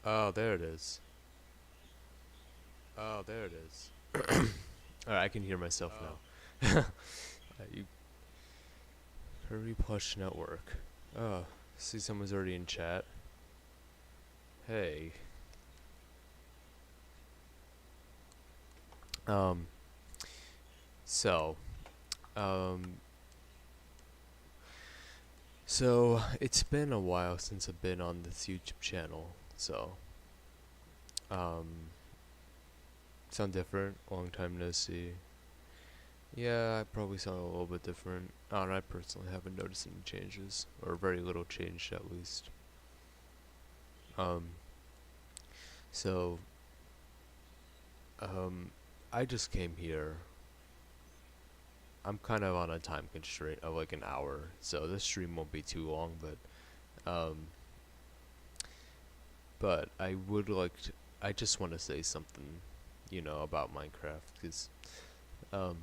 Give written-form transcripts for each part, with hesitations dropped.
Oh, there it is. Oh, there it is. Alright, I can hear myself now. You Hurry Plush Network. Oh, see someone's already in chat. Hey. Um, so, um, it's been a while since I've been on this YouTube channel. Um, sound different? Long time no see. Yeah, I probably sound a little bit different. I don't know, I personally haven't noticed any changes, or very little change at least. Um, so, um, I just came here. I'm kind of on a time constraint of like an hour, so this stream won't be too long, um, but I would like to, I just want to say something, about Minecraft, because, um,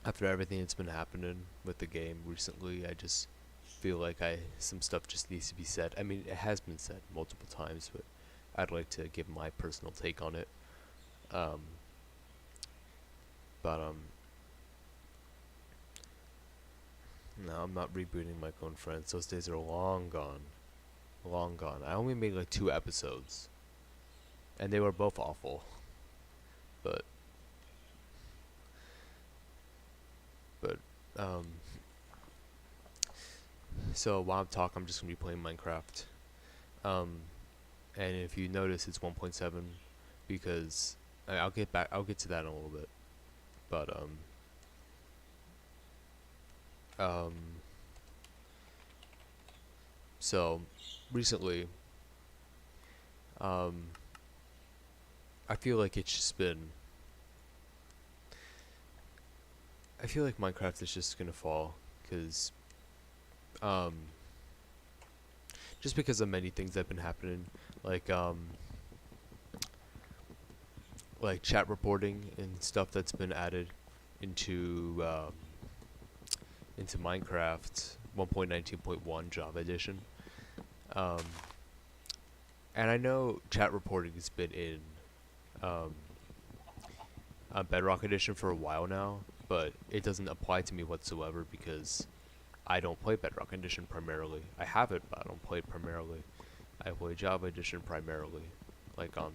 after everything that's been happening with the game recently, I just feel like some stuff just needs to be said. I mean, it has been said multiple times, but I'd like to give my personal take on it. Um, but no, I'm not rebooting my own friends. Those days are long gone, long gone. I only made like 2 episodes, and they were both awful. But but um, so while I'm talking, I'm just gonna be playing Minecraft. Um, and if you notice, it's 1.7 because I'll get back. I'll get to that in a little bit. But um, so recently, um, I feel like it's just been. I feel like Minecraft is just gonna fall because um, just because of many things that have been happening, like like chat reporting and stuff that's been added into into Minecraft 1.19.1 Java Edition. Um, and I know chat reporting has been in um, Bedrock Edition for a while now, but it doesn't apply to me whatsoever because I don't play Bedrock Edition primarily. I have it, but I don't play it primarily. I play Java Edition primarily, like on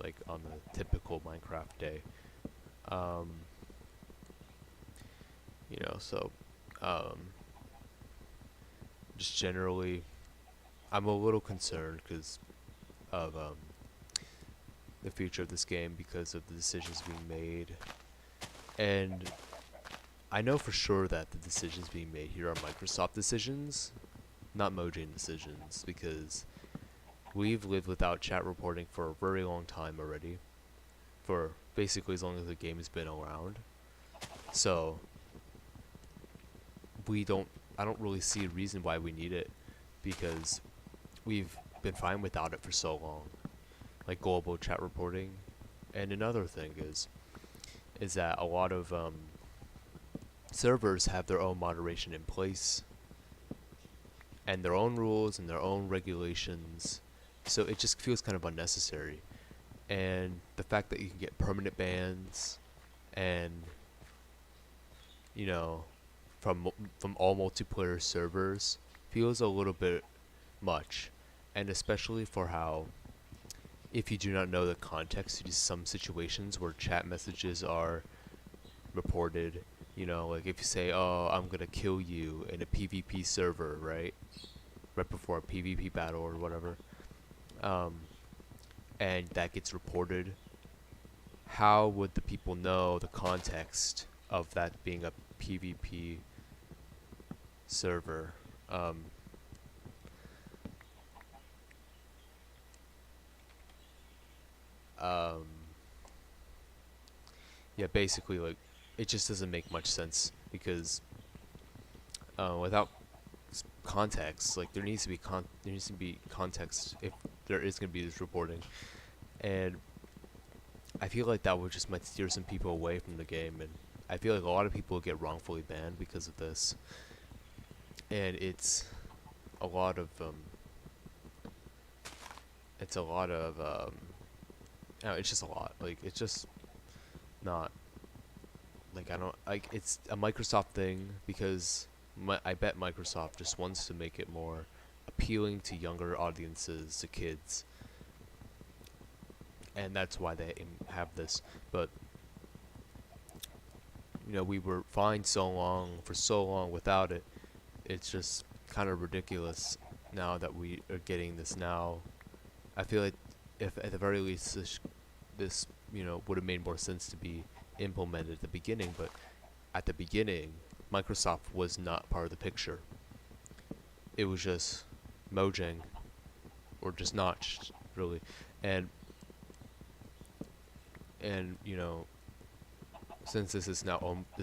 a typical Minecraft day. Um, so um, just generally, I'm a little concerned because of the future of this game because of the decisions being made, and I know for sure that the decisions being made here are Microsoft decisions, not Mojang decisions, because we've lived without chat reporting for a very long time already, for basically as long as the game has been around. So we don't I don't really see a reason why we need it because we've been fine without it for so long. Like global chat reporting. And another thing is that a lot of servers have their own moderation in place and their own rules and their own regulations. So it just feels kind of unnecessary. And the fact that you can get permanent bans and you know from all multiplayer servers feels a little bit much, and especially for how if you do not know the context to some situations where chat messages are reported, like if you say, "Oh, I'm gonna kill you" in a PvP server, right? Right before a PvP battle or whatever, um, and that gets reported, how would the people know the context of that being a PvP server? Um, um, yeah, basically, like, it just doesn't make much sense because without context, like, there needs to be context if there is going to be this reporting, and I feel like that would just might steer some people away from the game, and I feel like a lot of people get wrongfully banned because of this, and it's a lot of it's a lot of no, it's just a lot. Like it's just not like I don't like it's a Microsoft thing because I bet Microsoft just wants to make it more appealing to younger audiences, to kids, and that's why they have this. But we were fine for so long without it. It's just kind of ridiculous now that we are getting this now. I feel like if at the very least this would have made more sense to be implemented at the beginning, but at the beginning Microsoft was not part of the picture. It was just Mojang, or just Notch, really, and since this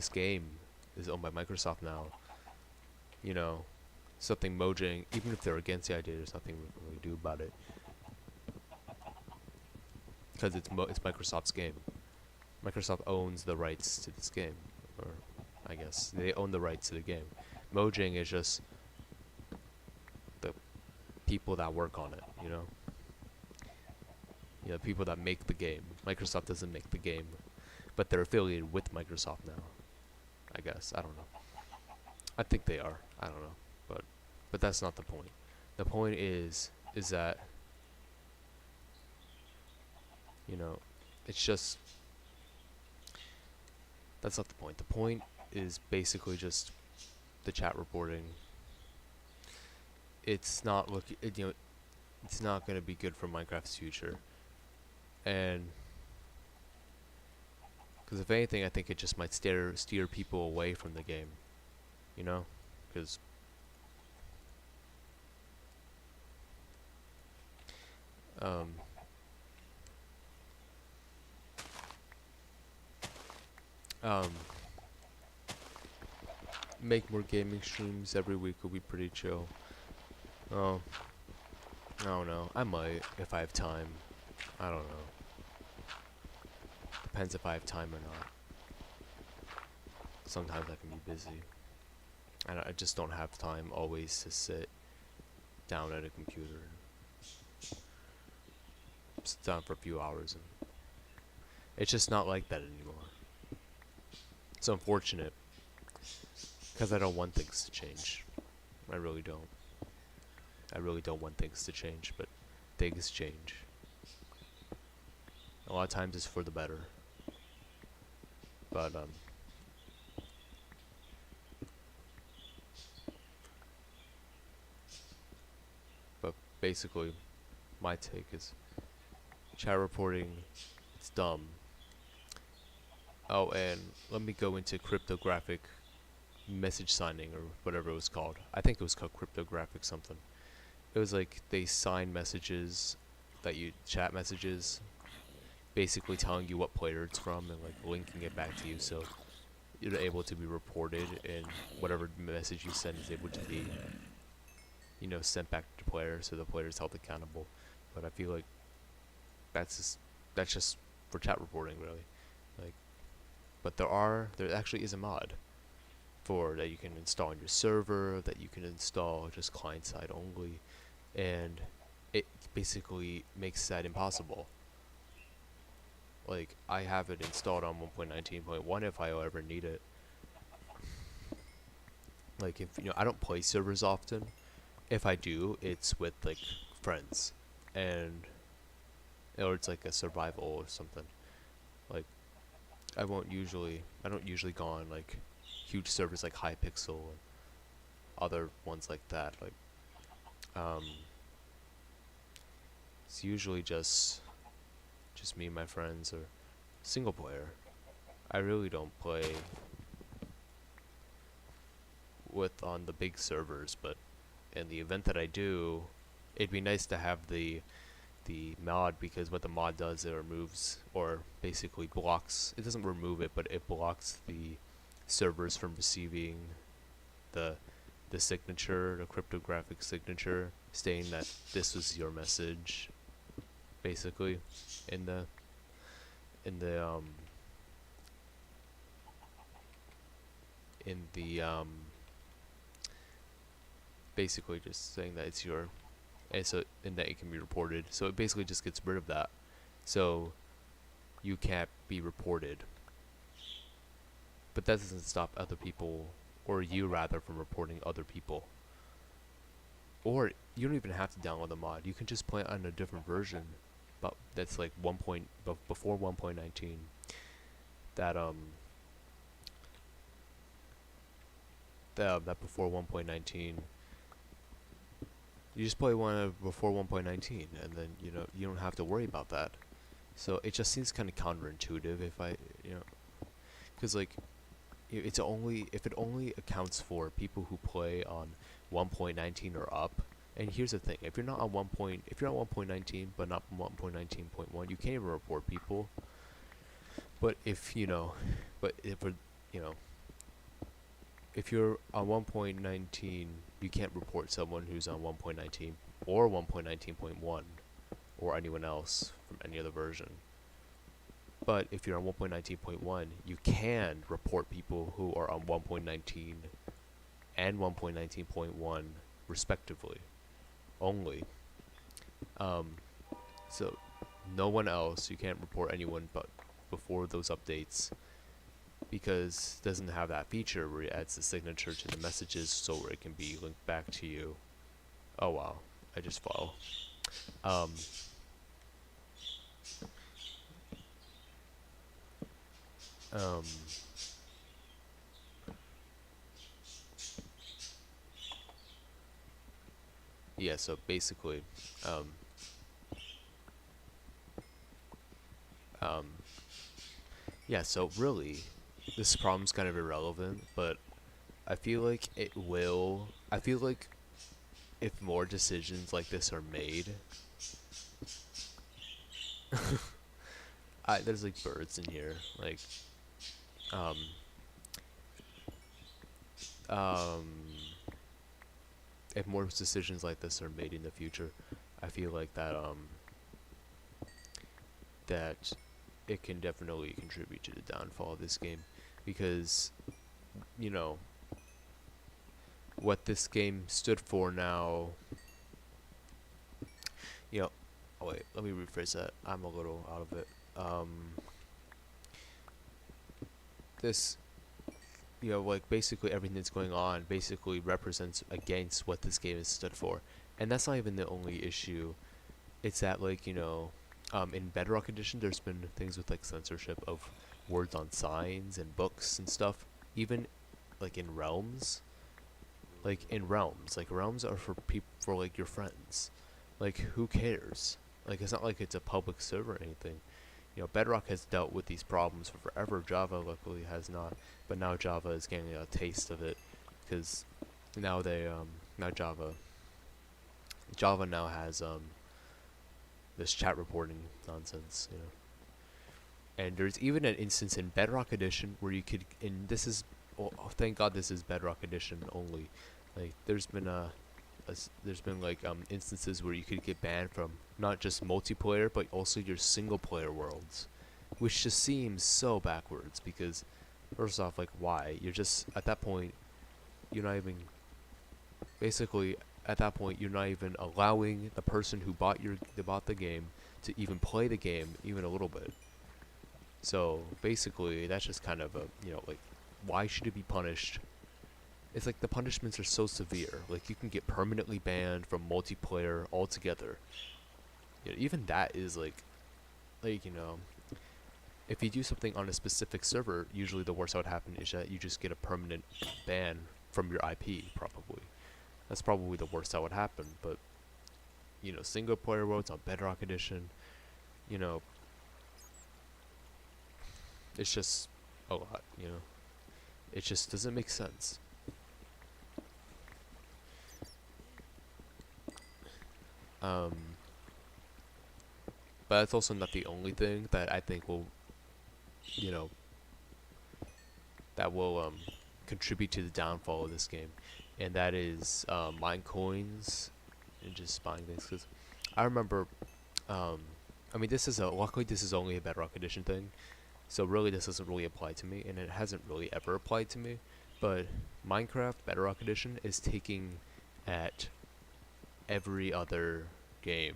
game is owned by Microsoft now, you know, something Mojang, even if they're against the idea, there's nothing we can really do about it because it's Microsoft's game. Microsoft owns the rights to this game, or I guess they own the rights to the game. Mojang is just the people that work on it, people that make the game. Microsoft doesn't make the game, but they're affiliated with Microsoft now. I guess I don't know. I think they are. I don't know, but that's not the point. The point is that it's just that's not the point. The point is basically just the chat reporting. It's not it's not going to be good for Minecraft's future, and because if anything, I think it just might steer people away from the game, because um, make more gaming streams every week would be pretty chill. Oh, I don't know. I might if I have time. I don't know. Depends if I have time or not. Sometimes I can be busy. And I just don't have time always to sit down at a computer and sit down for a few hours. And it's just not like that anymore. It's unfortunate because I don't want things to change. I really don't. I really don't want things to change, but things change. A lot of times it's for the better. But basically, my take is chat reporting, it's dumb. Oh, and let me go into cryptographic message signing, or whatever it was called. I think it was called cryptographic something. It was like they sign messages chat messages, basically telling you what player it's from and like linking it back to you, so you're able to be reported, and whatever message you send is able to be sent back to the player, so the player is held accountable. But I feel like that's just for chat reporting, really. Like, but there actually is a mod for that you can install on your server, that you can install just client side only, and it basically makes that impossible. Like, I have it installed on 1.19.1 if I ever need it. Like, if I don't play servers often. If I do, it's with like friends, or it's like a survival or something. Like, I don't usually go on like huge servers like Hypixel and other ones like that. Like, it's usually just me and my friends, or single player. I really don't play on the big servers, but in the event that I do, it'd be nice to have the mod, because what the mod does, it removes, or basically blocks, it doesn't remove it, but it blocks the servers from receiving the signature, the cryptographic signature, stating that this was your message, basically, in the basically just saying that it's your and that it can be reported. So it basically just gets rid of that. So you can't be reported. But that doesn't stop other people, or you rather, from reporting other people. Or you don't even have to download the mod. You can just play it on a different version, but that's like before 1.19. That that before 1.19. You just play one before 1.19, and then you don't have to worry about that. So it just seems kind of counterintuitive if because like it's only if it only accounts for people who play on 1.19 or up. And here's the thing: if you're not on 1.19 but not 1.19.1, you can't even report people. But if but if we're, you know, if you're on 1.19, you can't report someone who's on 1.19 or 1.19.1 or anyone else from any other version. But if you're on 1.19.1, you can report people who are on 1.19 and 1.19.1 respectively only. So no one else, you can't report anyone but before those updates, because it doesn't have that feature where it adds the signature to the messages so where it can be linked back to you. Oh wow, I just fell. Um, um, yeah, so basically, um, um, yeah, so really, this problem's kind of irrelevant, but I feel like I feel like if more decisions like this are made, there's like birds in here, like, um, um, if more decisions like this are made in the future, I feel like that it can definitely contribute to the downfall of this game, because you know what this game stood for now. You know, oh wait, let me rephrase that. I'm a little out of it. This, like basically everything that's going on basically represents against what this game has stood for, and that's not even the only issue. It's that like in Bedrock Edition, there's been things with like censorship of words on signs and books and stuff. Even like in Realms, like Realms are for people, for like your friends. Like who cares? Like it's not like it's a public server or anything. Bedrock has dealt with these problems for forever. Java luckily has not, but now Java is getting a taste of it, because now now Java now has this chat reporting nonsense. And there's even an instance in Bedrock Edition where you could, and this is, oh, thank God this is Bedrock Edition only. Like there's been like instances where you could get banned from not just multiplayer but also your single player worlds, which just seems so backwards, because first off, like, why? You're just at that point, you're not even basically at that point you're not even allowing the person who bought the game to even play the game even a little bit. So basically that's just kind of a, like, why should it be punished? It's like the punishments are so severe. Like you can get permanently banned from multiplayer altogether. Even that is like if you do something on a specific server, usually the worst that would happen is that you just get a permanent ban from your IP. Probably that's probably the worst that would happen. But single player worlds on Bedrock Edition, you know, it's just a lot. It just doesn't make sense. Um, but that's also not the only thing that I think will, you know, that will contribute to the downfall of this game, and that is mine coins and just buying things. Because I remember, I mean, luckily this is only a Bedrock Edition thing, so really this doesn't really apply to me, and it hasn't really ever applied to me. But Minecraft Bedrock Edition is taking at every other game.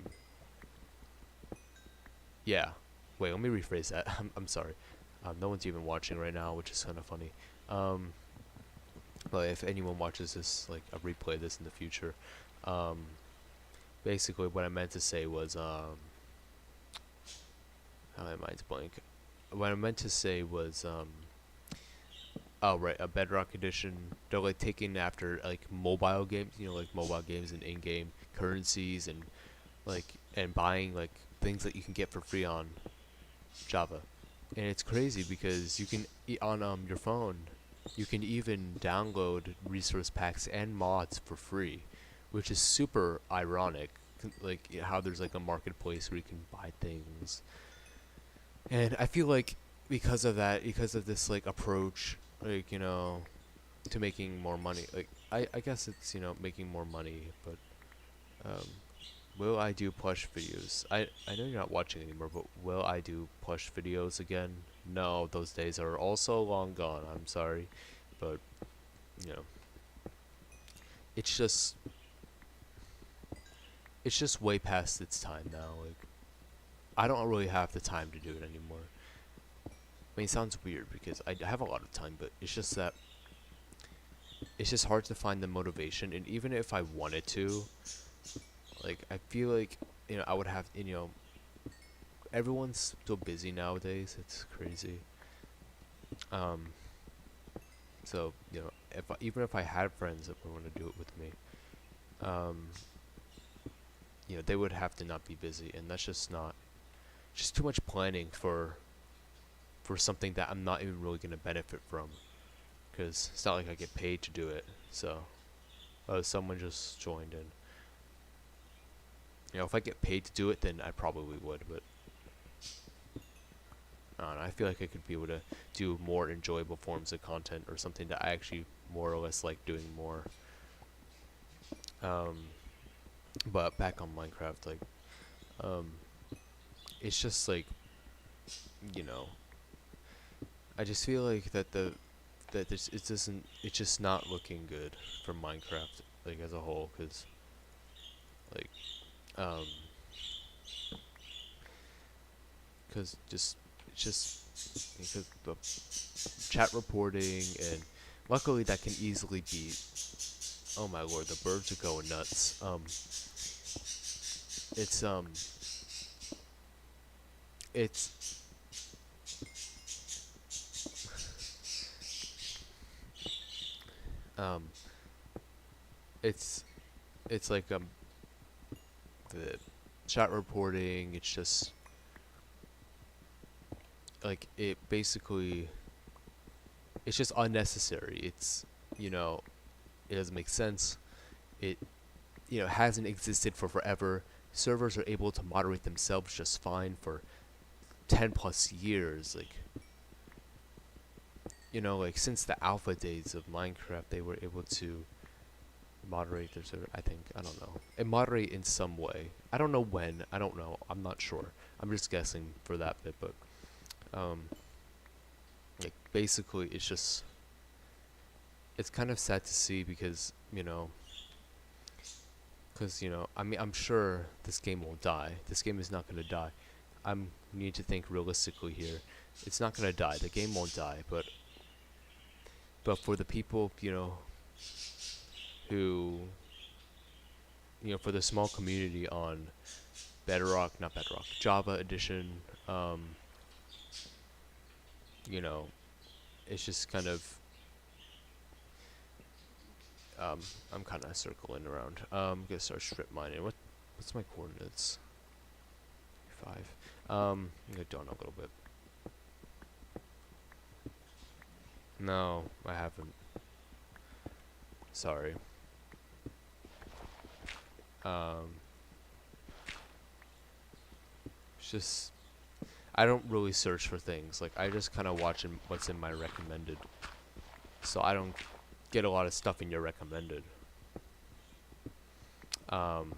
Yeah. Wait, let me rephrase that. I'm sorry. No one's even watching right now, which is kind of funny. Um, but if anyone watches this, like a replay of this in the future, um, basically what I meant to say was, how my mind's blank. What I meant to say was, oh right, a Bedrock Edition. They're like taking after like mobile games, like mobile games and in-game currencies and like and buying like things that you can get for free on Java. And it's crazy because you can on your phone, you can even download resource packs and mods for free, which is super ironic. Like how there's like a marketplace where you can buy things, and I feel like because of that, because of this like approach, like to making more money. Like I guess it's making more money, but um, will I do plush videos? I know you're not watching anymore, but will I do plush videos again? No, those days are also long gone. I'm sorry, but you know, it's just it's just way past its time now. Like I don't really have the time to do it anymore. I mean, it sounds weird because I have a lot of time, but it's just that it's just hard to find the motivation. And even if I wanted to, like I feel like I would have everyone's so busy nowadays. It's crazy. Um, so even if I had friends that would want to do it with me, um, they would have to not be busy, and that's just too much planning for something that I'm not even really gonna benefit from, because it's not like I get paid to do it. So, oh, someone just joined in. If I get paid to do it, then I probably would, but I don't know, I feel like I could be able to do more enjoyable forms of content or something that I actually more or less like doing more. Um, but back on Minecraft, like, um, it's just like, you know, I just feel like that this it doesn't it's just not looking good for Minecraft like as a whole, cause like, um, cause just it's just because the chat reporting, and luckily that can easily be. Oh my lord, the birds are going nuts. It's it's um, it's it's like the chat reporting. It's just like it basically. It's just unnecessary. You know, it doesn't make sense. It hasn't existed for forever. Servers are able to moderate themselves just fine for 10 plus years. Like like since the alpha days of Minecraft, they were able to moderate their server. I think, I don't know, and moderate in some way. I don't know when. I don't know. I'm not sure. I'm just guessing for that bit, but um, like basically, it's kind of sad to see because I mean, I'm sure this game won't die. This game is not gonna die. Need to think realistically here. It's not gonna die. The game won't die, but for the people who for the small community on Bedrock, not Bedrock, Java Edition, you know, it's just kind of I'm kind of circling around. I'm gonna start strip mining. What's my coordinates? 5. I'm gonna dawn a little bit. No, I haven't. Sorry. Um, it's just I don't really search for things. Like I just kind of watch what's in my recommended. So I don't get a lot of stuff in your recommended. Um,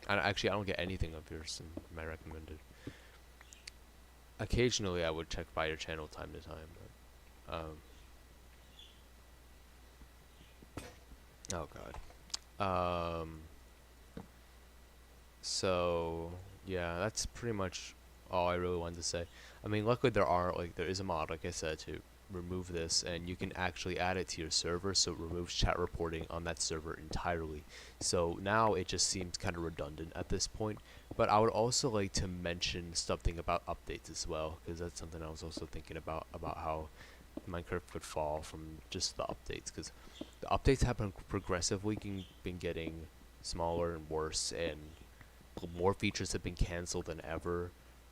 I don't get anything of yours in my recommended. Occasionally, I would check by your channel time to time. But, oh god. So yeah, that's pretty much all I really wanted to say. I mean, luckily there is a mod, like I said, to remove this, and you can actually add it to your server, so it removes chat reporting on that server entirely. So now it just seems kind of redundant at this point. But I would also like to mention something about updates as well, because that's something I was also thinking about how Minecraft would fall from just the updates, because the updates have been progressively been getting smaller and worse, and more features have been canceled than ever.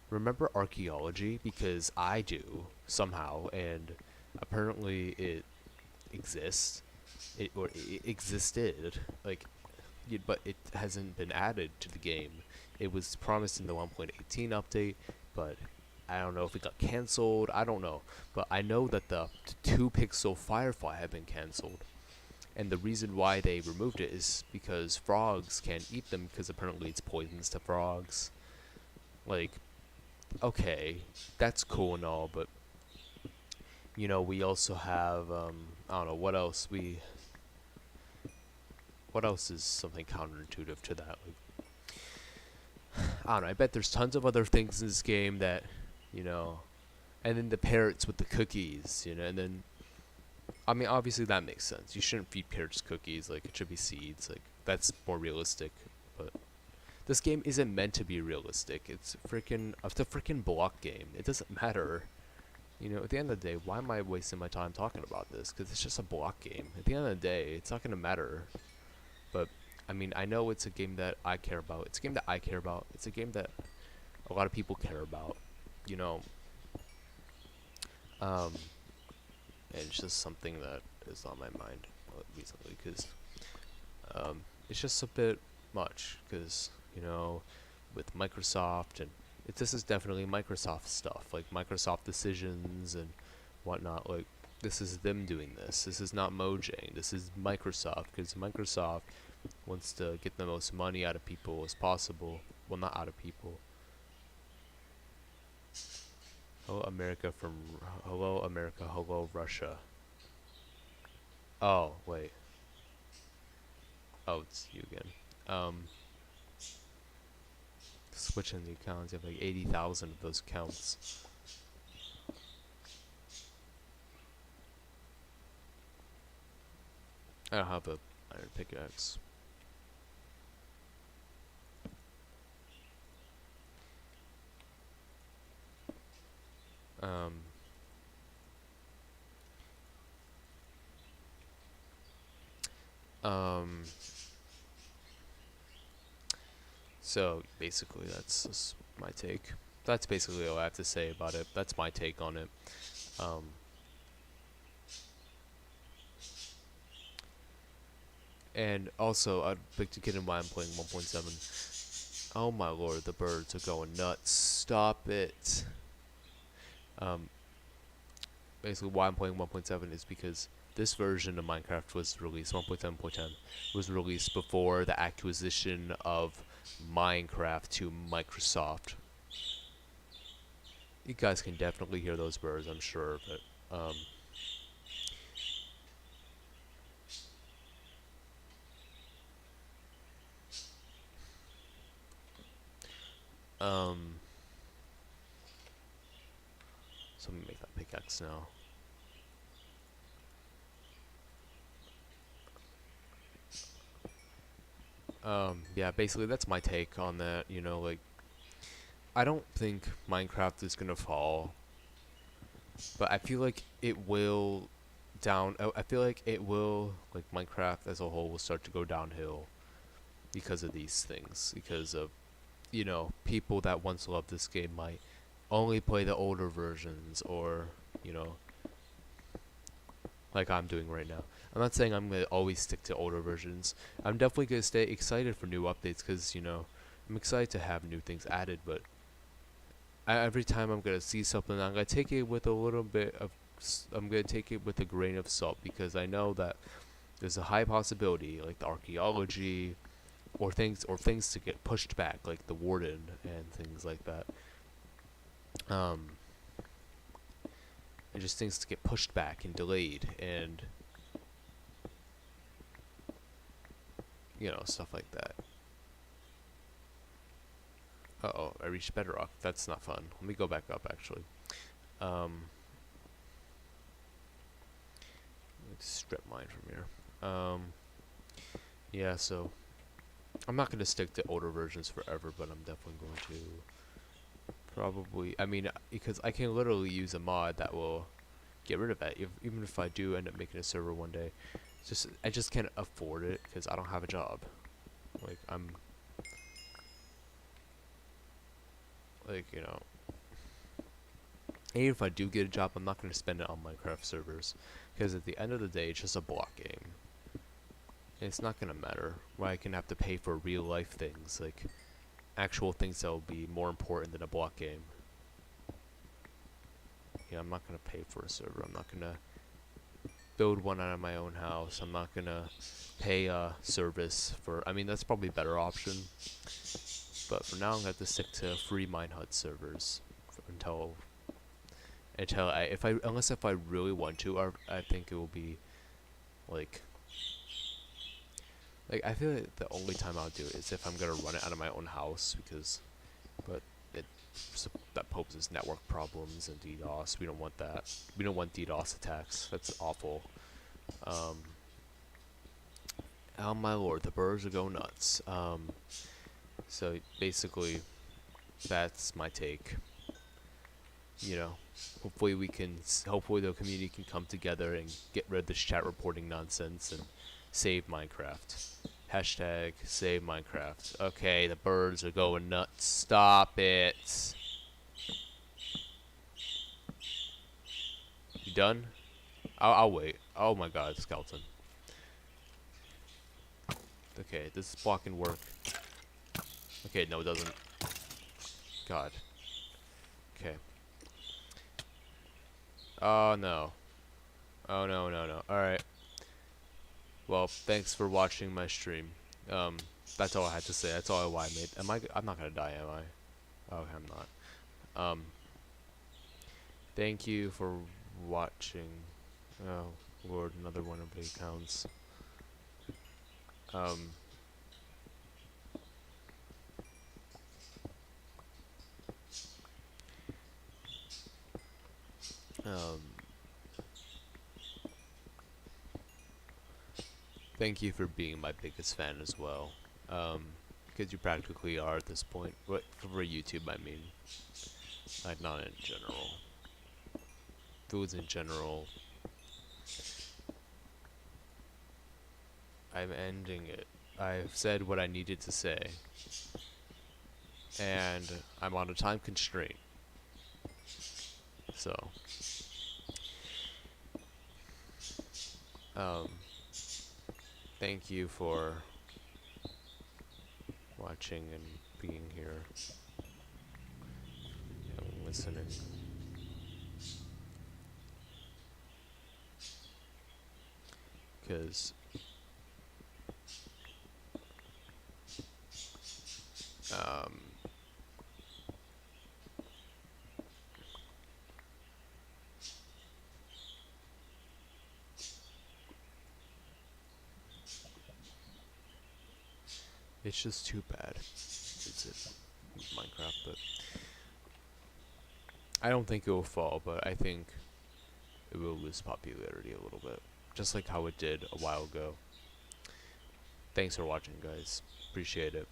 Remember archaeology? Because I do somehow, and apparently it exists. It existed, like, but it hasn't been added to the game. It was promised in the 1.18 update, but I don't know if it got canceled. I don't know, but I know that the 2 pixel firefly have been canceled. And the reason why they removed it is because frogs can't eat them, because apparently it's poisonous to frogs. Like, okay, that's cool and all, but we also have I don't know what else what else is something counterintuitive to that. Like, I don't know. I bet there's tons of other things in this game that, you know, and then the parrots with the cookies, and then I mean, obviously that makes sense. You shouldn't feed parrots cookies. Like, it should be seeds. Like, that's more realistic. But this game isn't meant to be realistic. It's a freaking block game. It doesn't matter. At the end of the day, why am I wasting my time talking about this? Because it's just a block game. At the end of the day, it's not going to matter. But, I mean, I know it's a game that I care about. It's a game that I care about. It's a game that a lot of people care about. You know, and it's just something that is on my mind recently. Because it's just a bit much. Because, with Microsoft and this is definitely Microsoft stuff, like Microsoft decisions and whatnot. Like, this is them doing this. This is not Mojang. This is Microsoft, because Microsoft wants to get the most money out of people as possible. Well, not out of people. Hello America, hello Russia. Oh, wait. Oh, it's you again. Switching the accounts, you have like 80,000 of those accounts. I don't have a iron pickaxe. So basically that's just my take. That's basically all I have to say about it. That's my take on it. And also, I'd like to get in why I'm playing 1.7. Oh my lord, the birds are going nuts. Stop it. Basically, why I'm playing 1.7 is because this version of Minecraft was released, 1.7.10, was released before the acquisition of Minecraft to Microsoft. You guys can definitely hear those birds, I'm sure, but so I'm gonna make that pickaxe now. Yeah, basically that's my take on that. Like, I don't think Minecraft is gonna fall, but I feel like it will I feel like it will, like, Minecraft as a whole will start to go downhill because of these things. Because of, people that once loved this game might only play the older versions, or, like I'm doing right now. I'm not saying I'm going to always stick to older versions. I'm definitely going to stay excited for new updates, because, I'm excited to have new things added, but every time I'm going to see something, I'm going to take it with a little bit of, I'm going to take it with a grain of salt, because I know that there's a high possibility, like the archaeology, or things to get pushed back, like the warden and things like that. And just things to get pushed back and delayed, and stuff like that. Uh-oh, I reached bedrock. That's not fun. Let me go back up, actually. Let's strip mine from here. Yeah, so I'm not gonna stick to older versions forever, but I'm definitely going to probably. I mean, because I can literally use a mod that will get rid of that, even if I do end up making a server one day. I just can't afford it because I don't have a job. Like I'm, like even if I do get a job, I'm not gonna spend it on Minecraft servers, because at the end of the day, it's just a block game. It's not gonna matter. Why I can have to pay for real life things, like actual things that will be more important than a block game. Yeah, I'm not gonna pay for a server. I'm not gonna build one out of my own house. I'm not gonna pay a service for. I mean, that's probably a better option. But for now, I'm gonna have to stick to free Minehut servers until unless if I really want to, I think it will be like I feel like the only time I'll do it is if I'm gonna run it out of my own house, but it that poses network problems and DDoS. We don't want that. We don't want DDoS attacks. That's awful. Oh my lord, the birds are going nuts. So basically, that's my take. You know, hopefully the community can come together and get rid of this chat reporting nonsense and save Minecraft. Hashtag save Minecraft. Okay, the birds are going nuts. Stop it. You done? I'll wait. Oh my god, skeleton. Okay, this block can work. Okay, no it doesn't. God. Okay. Oh no. Oh no, no, no. Alright. Well, thanks for watching my stream. That's all I had to say. That's all I made. I'm not gonna die, am I? Oh, I'm not. Thank you for watching. Oh, Lord, another one of the accounts. Um, um, Thank you for being my biggest fan as well. Because you practically are at this point. What for YouTube, I mean. Like, not in general. If it was in general, I'm ending it. I've said what I needed to say. And I'm on a time constraint. So, thank you for watching and being here and listening. Because it's just too bad. It's it Minecraft, but I don't think it will fall, but I think it will lose popularity a little bit, just like how it did a while ago. Thanks for watching, guys. Appreciate it.